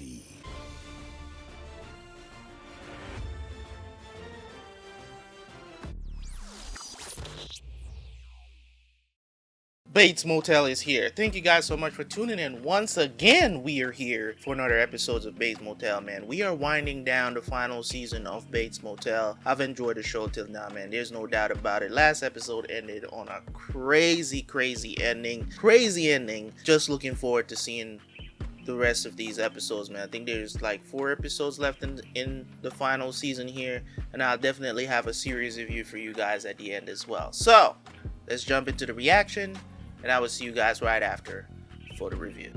ready. Bates Motel is here. Thank you guys so much for tuning in. Once again, we are here for another episode of Bates Motel, man. We are winding down the final season of Bates Motel. I've enjoyed the show till now, man. There's no doubt about it. Last episode ended on a crazy ending. Crazy ending. Just looking forward to seeing the rest of these episodes, man. I think there's like 4 episodes left in the final season here, and I'll definitely have a series review for you guys at the end as well. So, let's jump into the reaction, and I will see you guys right after for the review.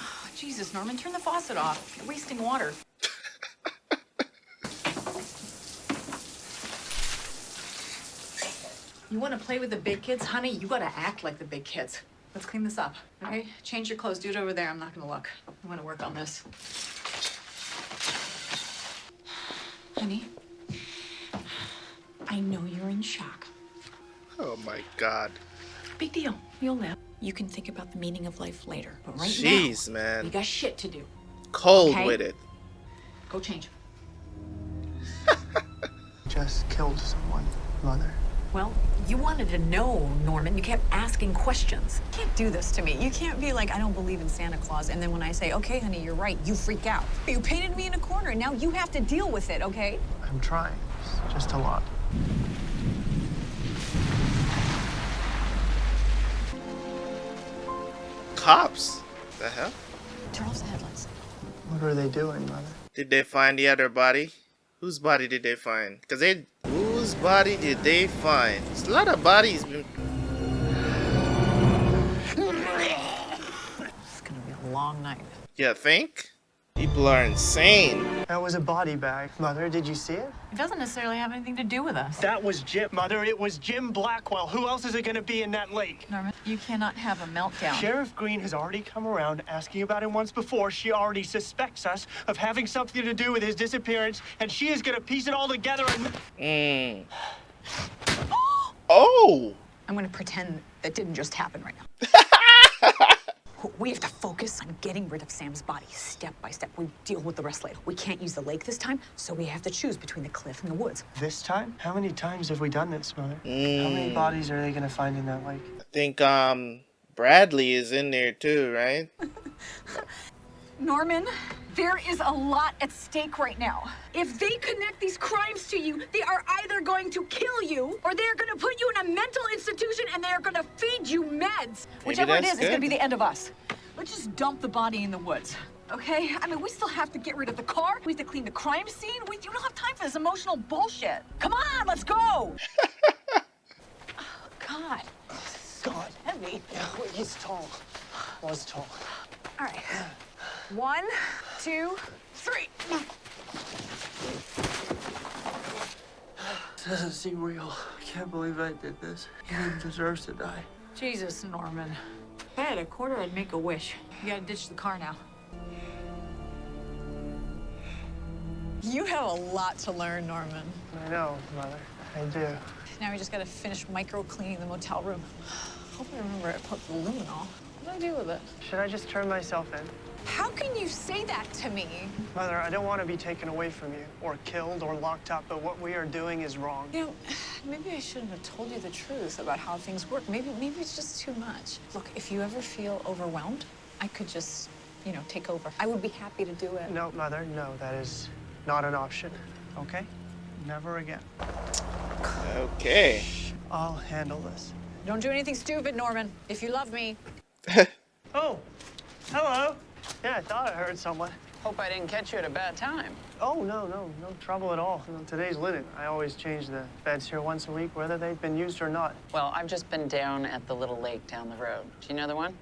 Oh, Jesus, Norman, turn the faucet off. You're wasting water. You want to play with the big kids? Honey, you got to act like the big kids. Let's clean this up, okay? Change your clothes. Do it over there. I'm not going to look. I want to work on this. Honey, I know you're in shock. Oh my god. Big deal. You'll live. You can think about the meaning of life later. But right Jeez, now, man. you got shit to do. Cold okay? with it. Go change. Just killed someone, Mother. Well, you wanted to know, Norman. You kept asking questions. You can't do this to me. You can't be like, I don't believe in Santa Claus, and then when I say, okay, honey, you're right, you freak out. You painted me in a corner, and now you have to deal with it, okay? I'm trying. It's just a lot. Cops? The hell? Turn off the headlights. What are they doing, Mother? Did they find the other body? Whose body did they find? Whose body did they find? There's a lot of bodies. It's gonna be a long night. You think? People are insane. That was a body bag. Mother, did you see it? It doesn't necessarily have anything to do with us. That was Jim. Mother, it was Jim Blackwell. Who else is it going to be in that lake? Norman, you cannot have a meltdown. Sheriff Green has already come around asking about him once before. She already suspects us of having something to do with his disappearance, and she is going to piece it all together and... Oh! I'm gonna pretend that didn't just happen right now. We have to focus on getting rid of Sam's body, step by step. We deal with the rest later. We can't use the lake this time, so we have to choose between the cliff and the woods. This time? How many times have we done this, Mother? How many bodies are they going to find in that lake? I think Bradley is in there too, right? Norman, there is a lot at stake right now. If they connect these crimes to you, they are either going to kill you or they're going to put you in a mental institution and they're going to feed you meds. Whichever it is, it's going to be the end of us. Let's just dump the body in the woods, okay? I mean, we still have to get rid of the car. We have to clean the crime scene. You don't have time for this emotional bullshit. Come on, let's go. Oh, God. God. Heavy. Yeah, well, he's tall. Was tall. All right. 1, 2, 3. This doesn't seem real. I can't believe I did this. He deserves to die. Jesus, Norman. If I had a quarter, I'd make a wish. You gotta ditch the car now. You have a lot to learn, Norman. I know, Mother. I do. Now we just gotta finish micro-cleaning the motel room. Hope I remember I put the luminol. What do I do with it? Should I just turn myself in? How can you say that to me? Mother, I don't want to be taken away from you, or killed, or locked up, but what we are doing is wrong. You know, maybe I shouldn't have told you the truth about how things work. Maybe it's just too much. Look, if you ever feel overwhelmed, I could just, take over. I would be happy to do it. No, Mother, no, that is not an option, okay? Never again. Okay. I'll handle this. Don't do anything stupid, Norman. If you love me. Oh, hello. Yeah, I thought I heard someone. Hope I didn't catch you at a bad time. Oh, no trouble at all. Today's linen. I always change the beds here once a week, whether they've been used or not. Well, I've just been down at the little lake down the road. Do you know the one?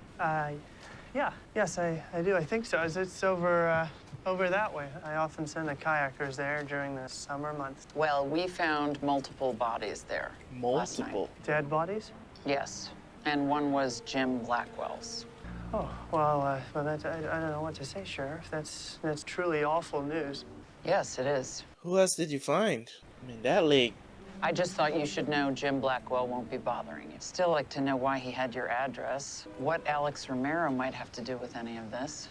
Yes, I do. I think so. It's over that way. I often send the kayakers there during the summer months. Well, we found multiple bodies there. last night. Multiple. Dead bodies? Yes, and one was Jim Blackwell's. Oh, well, that, I don't know what to say, Sheriff. That's truly awful news. Yes, it is. Who else did you find? I mean, that lake I just thought you should know Jim Blackwell won't be bothering you. Still like to know why he had your address, what Alex Romero might have to do with any of this.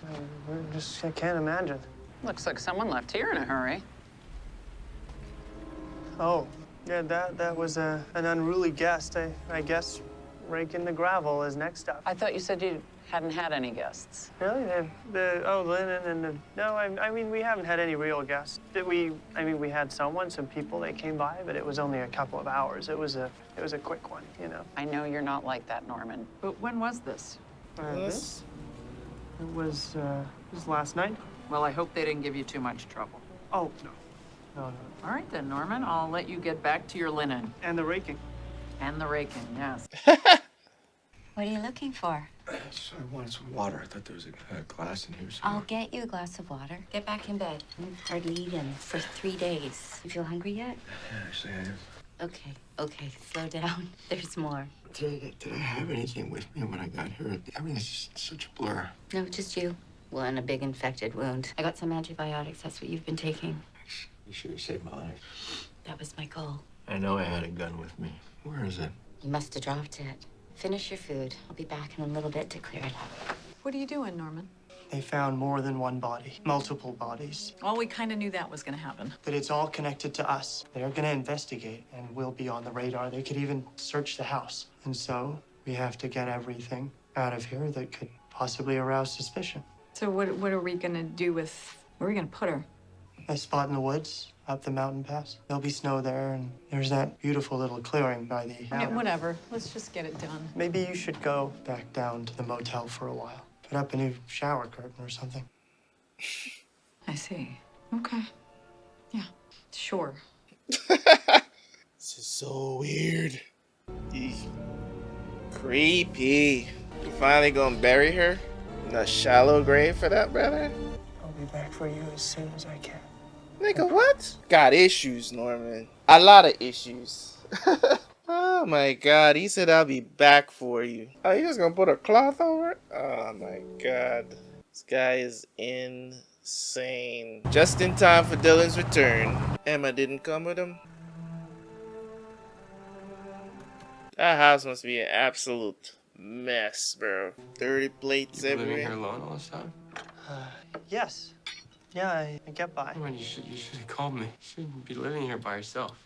I can't imagine. Looks like someone left here in a hurry. Oh, yeah, that was an unruly guest. I guess raking the gravel is next up. I thought you said you hadn't had any guests. Really? Lennon and no, I mean, we haven't had any real guests. We had some people that came by, but it was only a couple of hours. It was a quick one, you know. I know you're not like that, Norman. But when was this? This? It was last night. Well, I hope they didn't give you too much trouble. Oh, no. No. All right then, Norman, I'll let you get back to your linen. And the raking. And the raking, yes. What are you looking for? I wanted some water. I thought there was a glass in here. I'll get you a glass of water. Get back in bed. You've hardly eaten for 3 days. You feel hungry yet? Yeah, actually, I am. Okay, slow down. There's more. Did I have anything with me when I got here? Everything's just such a blur. No, just you. Well, and a big infected wound. I got some antibiotics. That's what you've been taking. You sure you saved my life? That was my goal. I know I had a gun with me. Where is it? You must have dropped it. Finish your food. I'll be back in a little bit to clear it up. What are you doing, Norman? They found more than one body, multiple bodies. Well, we kind of knew that was going to happen. But it's all connected to us. They're going to investigate, and we'll be on the radar. They could even search the house. And so we have to get everything out of here that could possibly arouse suspicion. So what are we going to do with... Where are we going to put her? A spot in the woods, up the mountain pass. There'll be snow there, and there's that beautiful little clearing by the... Okay, whatever. Let's just get it done. Maybe you should go back down to the motel for a while. Put up a new shower curtain or something. I see. Okay. Yeah, sure. This is so weird. Eek. Creepy. You finally gonna bury her in a shallow grave for that, brother? I'll be back for you as soon as I can. Nigga, what? Got issues, Norman. A lot of issues. Oh my god, he said I'll be back for you. Oh, you just gonna put a cloth over it? Oh my god. This guy is insane. Just in time for Dylan's return. Emma didn't come with him. That house must be an absolute mess, bro. Dirty plates You living here everywhere. alone all this time? Yes. Yeah, I get by. Come on, you should have called me. You shouldn't be living here by yourself.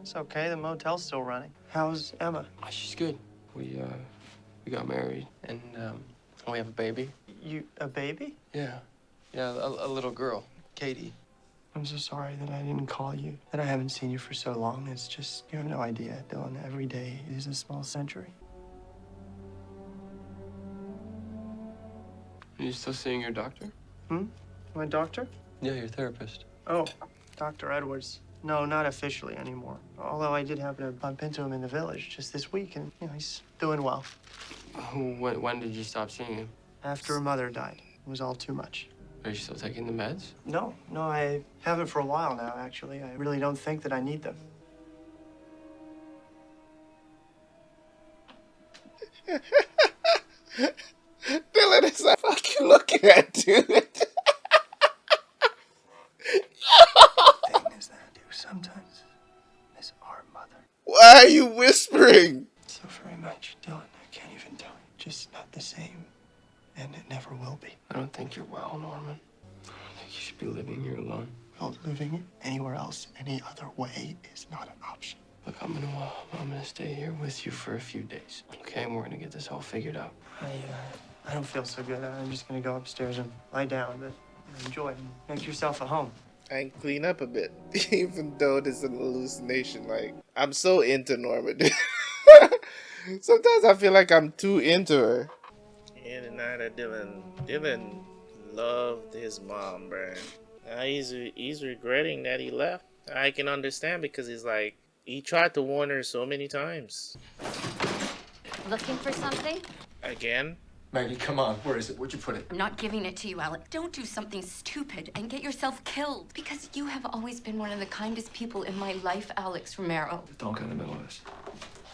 It's okay. The motel's still running. How's Emma? Oh, she's good. We got married and we have a baby. A baby? Yeah, a little girl, Katie. I'm so sorry that I didn't call you, that I haven't seen you for so long. It's just, you have no idea, Dylan. Every day is a small century. Are you still seeing your doctor? My doctor? Yeah, your therapist. Oh, Dr. Edwards. No, not officially anymore. Although I did happen to bump into him in the village just this week, and, he's doing well. When did you stop seeing him? After her mother died. It was all too much. Are you still taking the meds? No, I haven't for a while now, actually. I really don't think that I need them. Dylan is like fucking looking at dude. Thing is that I do sometimes miss our mother. Why are you whispering? So very much, Dylan. I can't even tell you. Just not the same. And it never will be. I don't think you're well, Norman. I don't think you should be living here alone. Well, living anywhere else, any other way, is not an option. Look, I'm gonna stay here with you for a few days, okay? And we're gonna get this all figured out. I don't feel so good. I'm just gonna go upstairs and lie down, but enjoy it. Make yourself at home. And clean up a bit, even though this is an hallucination. Like, I'm so into Norma, dude. Sometimes I feel like I'm too into her. And the night of Dylan loved his mom, bruh. Now he's regretting that he left. I can understand because he's like, he tried to warn her so many times. Looking for something? Again? Maggie, come on. Where is it? Where'd you put it? I'm not giving it to you, Alec. Don't do something stupid and get yourself killed. Because you have always been one of the kindest people in my life, Alex Romero. Don't get in the middle of this.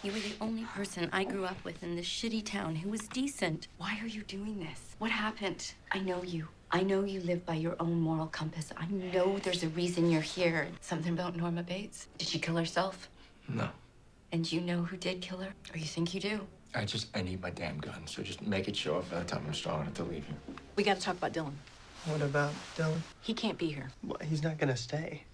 You were the only person I grew up with in this shitty town who was decent. Why are you doing this? What happened? I know you. I know you live by your own moral compass. I know there's a reason you're here. Something about Norma Bates. Did she kill herself? No. And you know who did kill her? Or you think you do? I need my damn gun, so just make it show up by the time I'm strong enough to leave you. We gotta talk about Dylan. What about Dylan? He can't be here. Well, he's not gonna stay.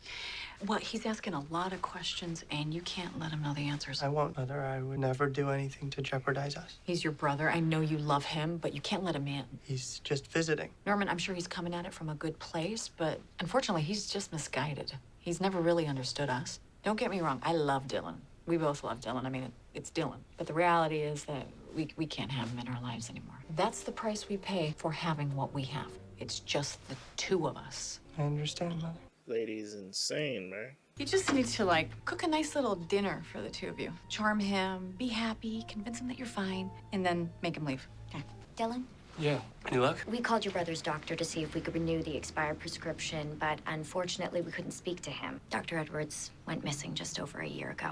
Well, he's asking a lot of questions, and you can't let him know the answers. I won't, Mother. I would never do anything to jeopardize us. He's your brother. I know you love him, but you can't let him in. He's just visiting. Norman, I'm sure he's coming at it from a good place, but unfortunately, he's just misguided. He's never really understood us. Don't get me wrong. I love Dylan. We both love Dylan. I mean, it's Dylan. But the reality is that we can't have him in our lives anymore. That's the price we pay for having what we have. It's just the two of us. I understand, Mother. Lady's insane, man. You just need to, like, cook a nice little dinner for the two of you. Charm him, be happy, convince him that you're fine, and then make him leave. Okay. Dylan, Yeah. Any luck? we called your brother's doctor to see if we could renew the expired prescription, but unfortunately we couldn't speak to him. Dr. Edwards went missing just over a year ago.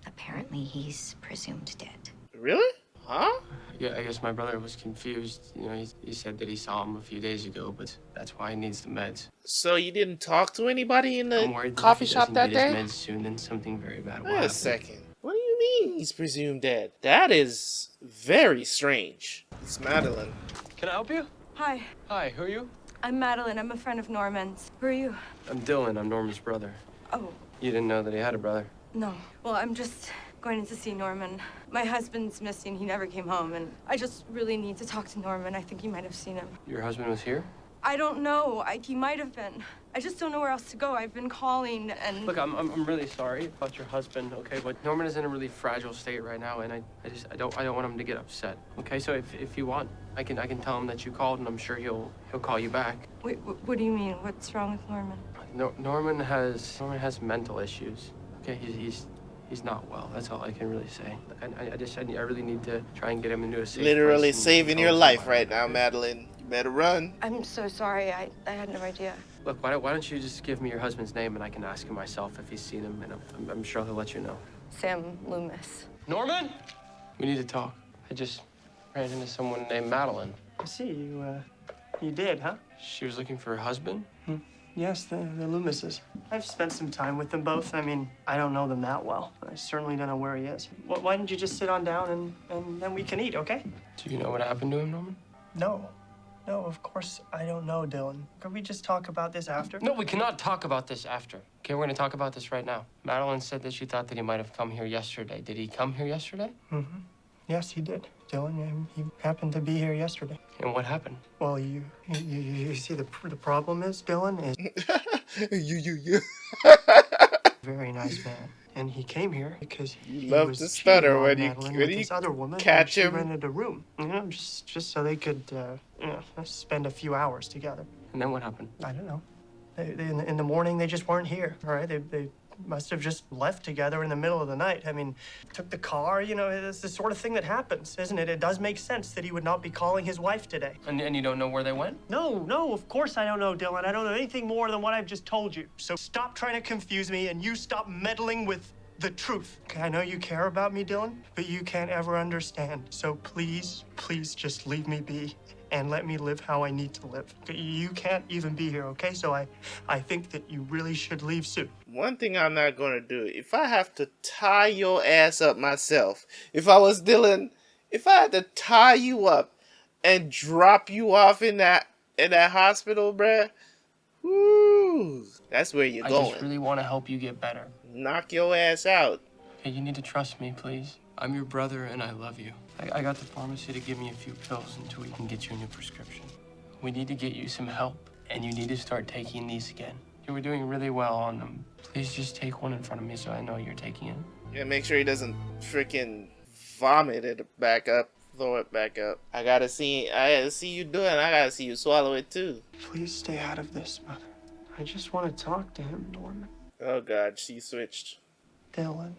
Apparently he's presumed dead. Really? Huh? Yeah, I guess my brother was confused. You know, he said that he saw him a few days ago, but that's why he needs the meds. So you didn't talk to anybody in I'm the worried coffee if he shop doesn't that get day? his meds soon, then something very bad will Wait a happen. second. What do you mean he's presumed dead? That is very strange. It's Madeline. Can I help you? Hi, Hi, who are you? I'm Madeline. I'm a friend of Norman's. Who are you? I'm Dylan. I'm Norman's brother. Oh, You didn't know that he had a brother? no. Well, I'm just going in to see Norman. My husband's missing. He never came home, and I just really need to talk to Norman. I think you might have seen him. Your husband was here? I don't know. He might have been. I just don't know where else to go. I've been calling, and Look, I'm really sorry about your husband, okay? But Norman is in a really fragile state right now, and I don't want him to get upset. Okay, so if you want, I can tell him that you called, and I'm sure he'll call you back. wait, what do you mean? What's wrong with Norman? Norman has mental issues. Okay, he's not well. That's all I can really say. I really need to try and get him into a safe Literally place and saving tell your him life why. right now, Madeline. You better run. I'm so sorry. I had no idea. Look, why don't you just give me your husband's name and I can ask him myself if he's seen him, and I'm sure he'll let you know. Sam Loomis. Norman, we need to talk. I just ran into someone named Madeline. I see you did, huh? She was looking for her husband. Yes, the Loomises. I've spent some time with them both. I mean, I don't know them that well. I certainly don't know where he is. Why don't you just sit on down and then we can eat, okay? Do you know what happened to him, Norman? No, of course I don't know, Dylan. Could we just talk about this after? No, we cannot talk about this after. Okay, we're gonna talk about this right now. Madeline said that she thought that he might have come here yesterday. Did he come here yesterday? Mm-hmm. Yes, he did, Dylan. He happened to be here yesterday. And what happened? Well, you see, the problem is, Dylan is You. very nice man. And he came here because he love was to cheating stutter on when you- Madeline when with you this other woman. catch and him. She rented a room, just so they could, spend a few hours together. And then what happened? I don't know. In the morning, they just weren't here. All right, they must have just left together in the middle of the night. I mean, took the car. It's the sort of thing that happens, isn't it? It does make sense that he would not be calling his wife today. And you don't know where they went? No, of course I don't know, Dylan. I don't know anything more than what I've just told you. So stop trying to confuse me, and you stop meddling with the truth. Okay, I know you care about me, Dylan, but you can't ever understand. So please just leave me be and let me live how I need to live. You can't even be here, okay? So I think that you really should leave soon. One thing I'm not gonna do, if I have to tie your ass up myself, if I was Dylan, if I had to tie you up and drop you off in that hospital, bruh, whoo, that's where you're I going. just really want to help you get better. Knock your ass out. Okay, you need to trust me, please. I'm your brother and I love you. I got the pharmacy to give me a few pills until we can get you a new prescription. We need to get you some help, and you need to start taking these again. You were doing really well on them. Please just take one in front of me so I know you're taking it. Yeah, make sure he doesn't freaking vomit it back up, throw it back up. I gotta see you do it, and I gotta see you swallow it too. Please stay out of this, Mother. I just want to talk to him, Norman. Oh God, she switched. Dylan.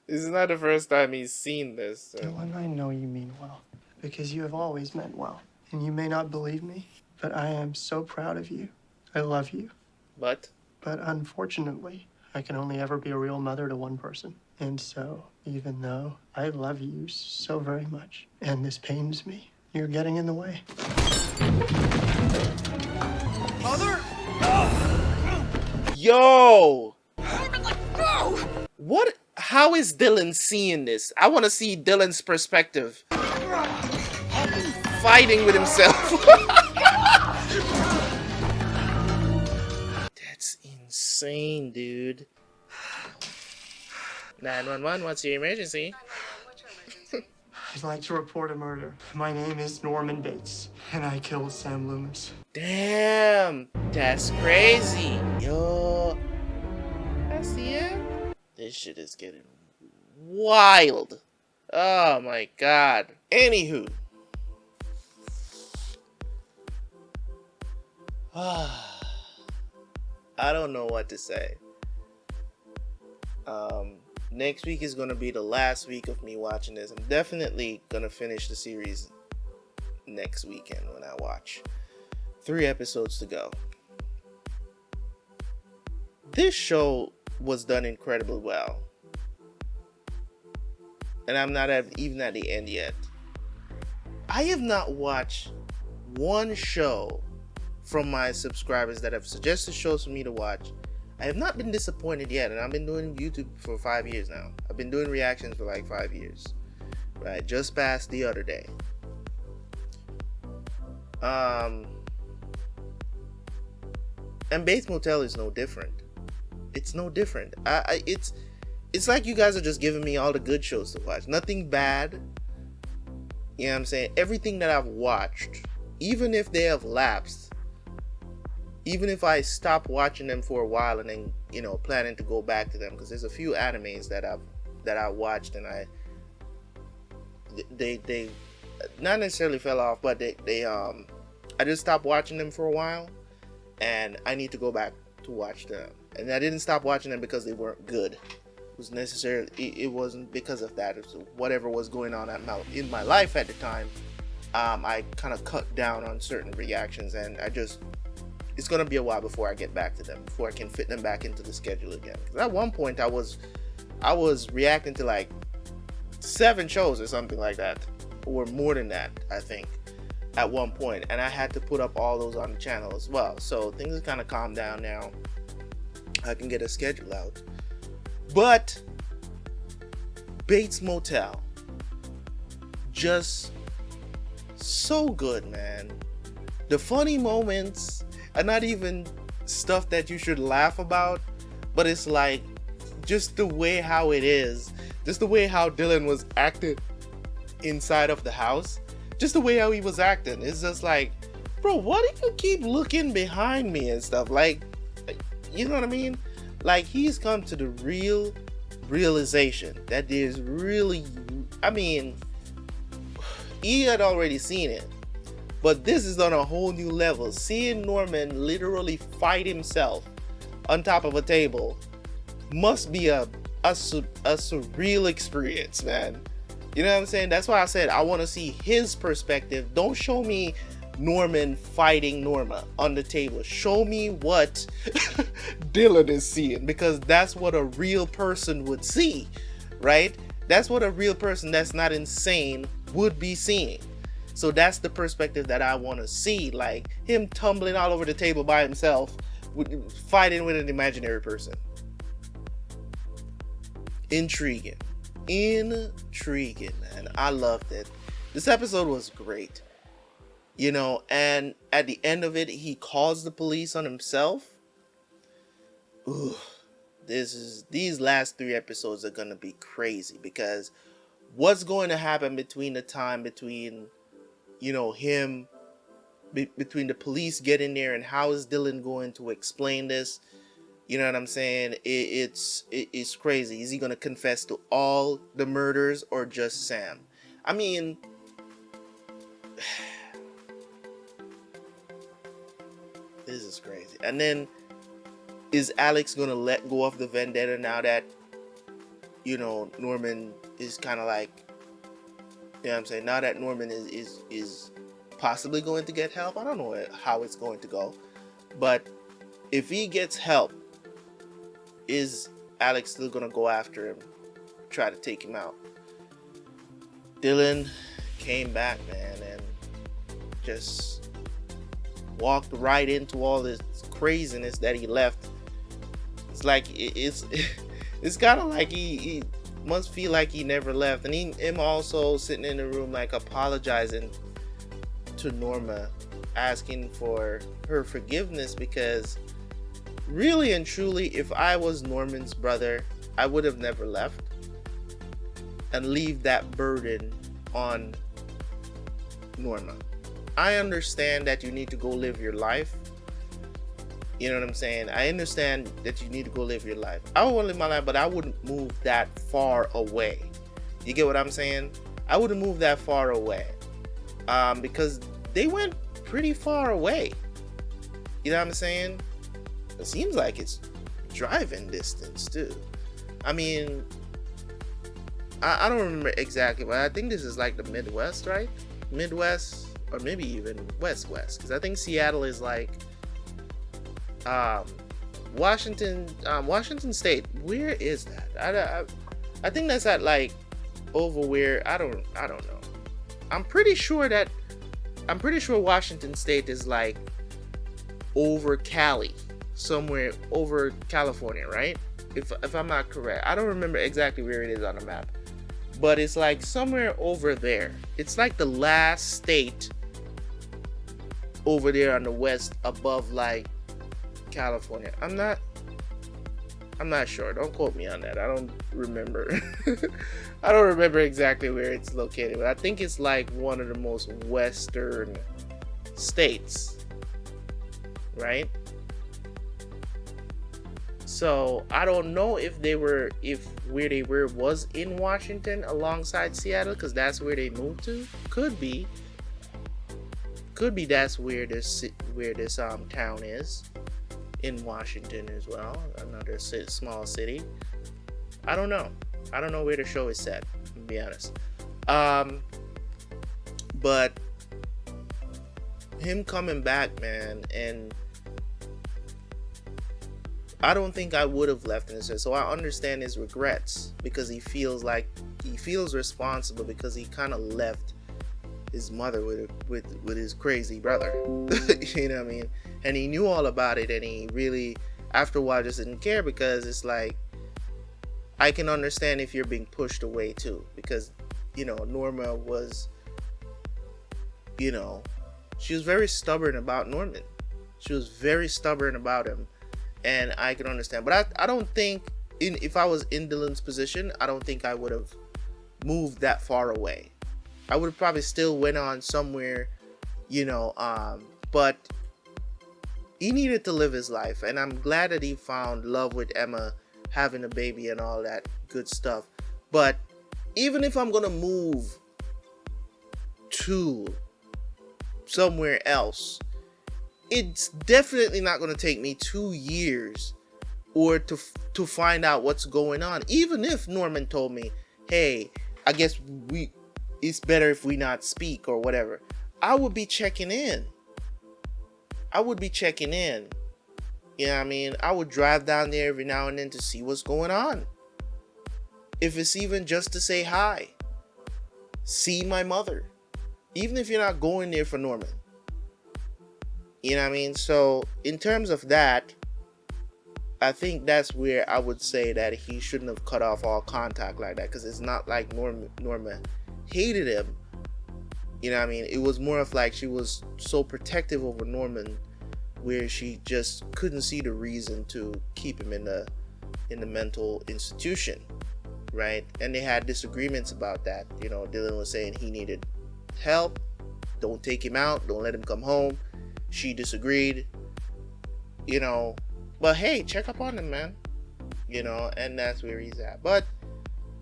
This is not the first time he's seen this. So. Dylan, I know you mean well, because you have always meant well. And you may not believe me, but I am so proud of you. I love you. But unfortunately, I can only ever be a real mother to one person. And so, even though I love you so very much, and this pains me, You're getting in the way. Mother! Yo! What? How is Dylan seeing this? I want to see Dylan's perspective. Fighting with himself. That's insane, dude. 911, what's your emergency? I'd like to report a murder. My name is Norman Bates, and I killed Sam Loomis. Damn, that's crazy. Yo, that's the end. This shit is getting wild. Oh my god. Anywho. I don't know what to say. Next week is gonna be the last week of me watching this. I'm definitely gonna finish the series next weekend when I watch. 3 episodes to go. This show was done incredibly well. And I'm not even at the end yet. I have not watched one show from my subscribers that have suggested shows for me to watch. I have not been disappointed yet, and I've been doing YouTube for 5 years now. I've been doing reactions for like 5 years. Right, just past the other day. And Bates Motel is no different. It's no different. It's like you guys are just giving me all the good shows to watch. Nothing bad. You know what I'm saying? Everything that I've watched, even if they have lapsed, even if I stop watching them for a while and then, you know, planning to go back to them, because there's a few animes that I watched and they not necessarily fell off, but I just stopped watching them for a while, and I need to go back to watch them. And I didn't stop watching them because they weren't good. It wasn't because of that. It was whatever was going on in my life at the time. I kind of cut down on certain reactions, and it's gonna be a while before I get back to them, before I can fit them back into the schedule again. Because at one point I was reacting to like 7 shows or something like that, or more than that, I think, at one point, and I had to put up all those on the channel as well. So things have kind of calmed down now. I can get a schedule out. But Bates Motel, just so good, man. The funny moments are not even stuff that you should laugh about, but it's like just the way how it is, just the way how Dylan was acting inside of the house, just the way how he was acting. It's just like, bro, why do you keep looking behind me and stuff? Like, you know what I mean? Like, he's come to the realization that there's really, I mean, he had already seen it, but this is on a whole new level. Seeing Norman literally fight himself on top of a table must be a surreal experience, man. You know what I'm saying? That's why I said I want to see his perspective. Don't show me Norman fighting Norma on the table. Show me what Dylan is seeing, because that's what a real person would see, right? That's what a real person that's not insane would be seeing. So that's the perspective that I want to see, like him tumbling all over the table by himself, fighting with an imaginary person. Intriguing, man. I loved it. This episode was great, you know, and at the end of it, he calls the police on himself. Ooh, these last 3 episodes are gonna be crazy, because what's going to happen between you know, him, between the police getting there, and how is Dylan going to explain this? You know what I'm saying? It's crazy. Is he going to confess to all the murders or just Sam? I mean, this is crazy. And then, is Alex going to let go of the vendetta now that, you know, Norman is kind of like, you know what I'm saying? Now that Norman is possibly going to get help. I don't know how it's going to go. But if he gets help, is Alex still going to go after him, try to take him out? Dylan came back, man, and just walked right into all this craziness that he left. It's like it's kind of like he must feel like he never left, and him also sitting in the room like apologizing to Norma, asking for her forgiveness, because really and truly, if I was Norman's brother, I would have never left and leave that burden on Norma. I understand that you need to go live your life. You know what I'm saying? I understand that you need to go live your life. I would live my life, but I wouldn't move that far away. You get what I'm saying? I wouldn't move that far away. Because they went pretty far away. You know what I'm saying? It seems like it's driving distance too. I mean, I don't remember exactly, but I think this is like the Midwest, right? Midwest, or maybe even West, because I think Seattle is like Washington State. Where is that? I think that's at like over where I don't know. I'm pretty sure Washington State is like over Cali, somewhere over California, right? If I'm not correct, I don't remember exactly where it is on the map, but it's like somewhere over there. It's like the last state over there on the west, above like California. I'm not sure. Don't quote me on that. I don't remember. I don't remember exactly where it's located, but I think it's like one of the most western states, right? So I don't know if where they were was in Washington alongside Seattle, because that's where they moved to. Could be that's where this town is, in Washington as well, another small city. I don't know where the show is set, to be honest. But him coming back, man, and I don't think I would have left in this way. So I understand his regrets, because he feels responsible, because he kind of left his mother with his crazy brother. You know what I mean? And he knew all about it, and he really, after a while, just didn't care, because it's like, I can understand if you're being pushed away too, because, you know, Norma was, you know, she was very stubborn about Norman. She was very stubborn about him, and I can understand. But I don't think, if I was in Dylan's position, I don't think I would have moved that far away. I would have probably still went on somewhere, you know, but he needed to live his life, and I'm glad that he found love with Emma, having a baby and all that good stuff. But even if I'm gonna move to somewhere else, it's definitely not gonna take me 2 years or to find out what's going on. Even if Norman told me, hey, I guess it's better if we not speak or whatever, I would be checking in. You know what I mean? I would drive down there every now and then to see what's going on. If it's even just to say hi. See my mother. Even if you're not going there for Norman. You know what I mean? So, in terms of that, I think that's where I would say that he shouldn't have cut off all contact like that. Because it's not like Norma hated him. You know what I mean? It was more of like she was so protective over Norman, where she just couldn't see the reason to keep him in the mental institution, right? And they had disagreements about that. You know, Dylan was saying he needed help. Don't take him out. Don't let him come home. She disagreed. You know, but hey, check up on him, man. You know, and that's where he's at. But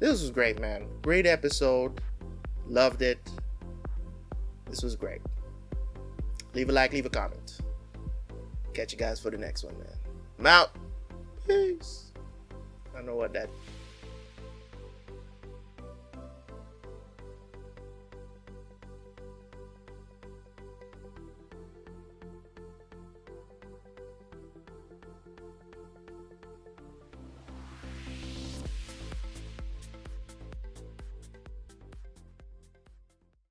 this was great, man. Great episode. Loved it. This was great. Leave a like, leave a comment. Catch you guys for the next one, man. I'm out. Peace. I don't know what that